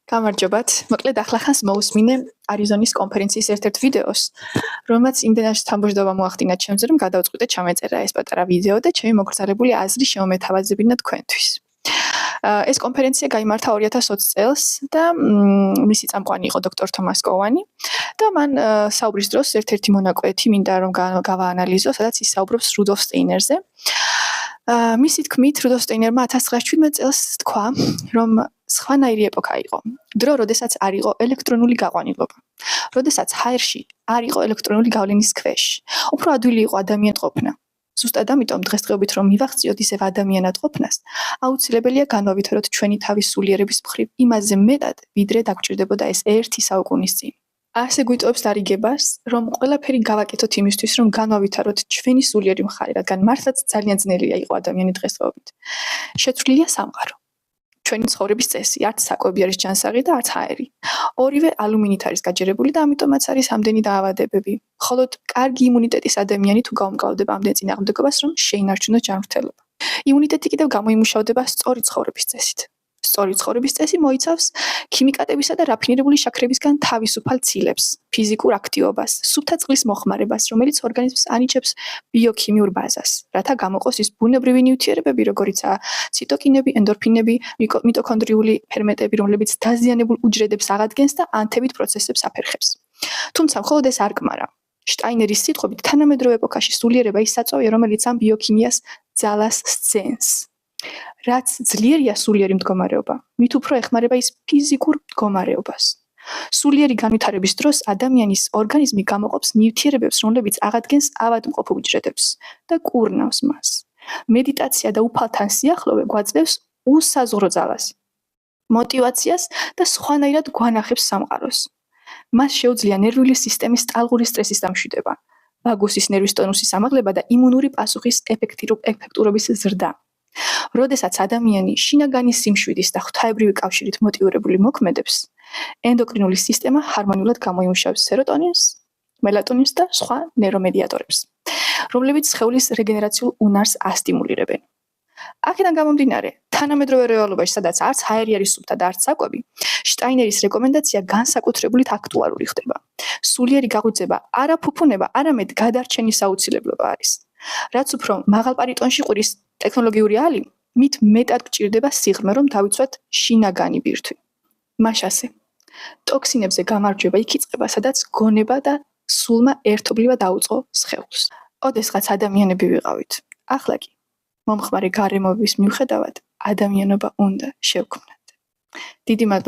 გამარჯობათ. მოკლედ ახლა ხანს მოусმინე არიზონის კონფერენციის ერთ-ერთ ვიდეოს, რომელმაც იმდენად თამბოჟდობა მოახდინა ჩემზე, რომ გადავწყვიტე ჩამეწერა ეს პატარა ვიდეო და ჩემი მოგრძალებული აზრი შემომეთავაზებინა თქვენთვის. ეს კონფერენცია გაიმართა 2020 წელს და მისი წამყვანი იყო დოქტორ თომას კოვანი და მან საუბრის დროს ერთ-ერთი მონაკვეთი მინდა რომ გავაანალიზო, სადაც ის საუბრობს რუდოლფ სტეინერზე. მისი თქმით, რუდოლფ სტეინერმა 1917 წელს თქვა, რომ სხვანაირი ეპოქა იყო. დრო, როდესაც არ იყო ელექტრონული გაყვანილობა. როდესაც ჰაერში არ იყო ელექტრონული გავლენის ქვეშ. უფრო ადვილი იყო ადამიანყოფნა. ზუსტად ამიტომ დღესდღეობით რომ მივახციოთ ისევ ადამიანად ყოფნას, აუცილებელია განვავითაროთ ჩვენი თავის სულიერების მხრივ იმაზე მეტად, ვიდრე დაგვჭირდებოდა ეს ერთი საუკუნის წინ. ასე გვიტოვებს დარიგებას, რომ ყველაფერი გავაკეთოთ იმისთვის, რომ განვავითაროთ ჩვენი სულიერი მხარე, რადგან მართლაც ძალიან ძნელია იყო ადამიანი დღესდღეობით. შეცვლილია სამყარო. ჩვენი ცხოვრების წესი, არც საკვები არის ჯანსაღი და არც ჰაერი. ორივე ალუმინით არის გაჯერებული და ამიტომაც არის ამდენი დაავადებები. მხოლოდ კარგი იმუნიტეტის ადამიანი თუ გაუმკლავდება ამდენ წინააღმდეგობას, რომ შეინარჩუნოს ჯანმრთელობა. იმუნიტეტი კიდევ გამოიმუშავდება სწორი ცხოვრების წესით. სწორი ცხოვრების წესი მოიცავს ქიმიკატებისა და რაფინირებული შაქრებისგან თავისუფალ ცილებს, ფიზიკურ აქტივობას, სუფთა წყლის მოხმარებას, რომელიც ორგანიზმს ანიჭებს ბიოქიმიურ ბაზას, რათა გამოყოს ის ბუნებრივი ნივთიერებები, როგორიცაა ციტოკინები, ენდორფინები, მიტოქონდრიული ფერმენტები, რომლებიც დაზიანებულ უჯრედებს აღადგენს და ანთებით პროცესებს აფერხებს. თუმცა მხოლოდ ეს არ კმარა. შტაინერის სიტყვებით, თანამედროვე ეპოქაში სულიერება ის საწვავია, რომელიც ამ ბიოქიმიას ძალას სცემს. რაც ძლიერია სულიერი მდგომარეობა, მით უფრო ეხმარება ის ფიზიკურ მდგომარეობას. სულიერი განვითარების დროს ადამიანის ორგანიზმი გამოყოფს ნივთიერებებს, რომლებიც აღადგენს ავადმყოფ უჯრედებს და კურნავს მას. მედიტაცია და უფალთან სიახლოვე გვაძლევს უსაზღვრო ძალას, мотивაციას და სხვანაირად გვანახებს სამყაროს. მას შეუძლია ნერვული სისტემის ტალღური სტრესის დამშვიდება, ვაგუსის ნერვის ტონუსის ამაღლება და იმუნური პასუხის ეფექტურობის ზრდა. როდესაც ადამიანი შინაგანი სიმშვიდის და ღვთაებრივი კავშირით მოტივირებული მოქმედებს, ენდოკრინული სისტემა ჰარმონიულად გამოიმუშავებს სეროტონინს, მელატონინს და სხვა ნეირომედიატორებს, რომლებიც სხეულის რეგენერაციულ უნარს ასტიმულირებენ. აქედან გამომდინარე, თანამედროვე რეალობაში, სადაც არც ჰაერი არის სუფთა და არც საკვები, შტაინერის რეკომენდაცია განსაკუთრებულით აქტუალური ხდება. სულიერი გაღვიძება არა ფუფუნება, არამედ გადარჩენის აუცილებლობა არის. რაც უფრო მაღალ პარიტონში ყვრის ტექნოლოგიური ალი, მით მეტად გჭირდება სიღრმე, რომ დავიცვათ შინაგანი ბირთვი. მაშასე, ტოქსინებზე გამარჯვება იქ იწყება, სადაც გონება და სულმა ერთობლივად დაუწყო სხეულს. ოდესღაც ადამიანები ვიყავით. ახლა კი, მომხმარე გარემოების მიუხედავად, ადამიანობა უნდა შევქმნათ. დიდი მადლობა.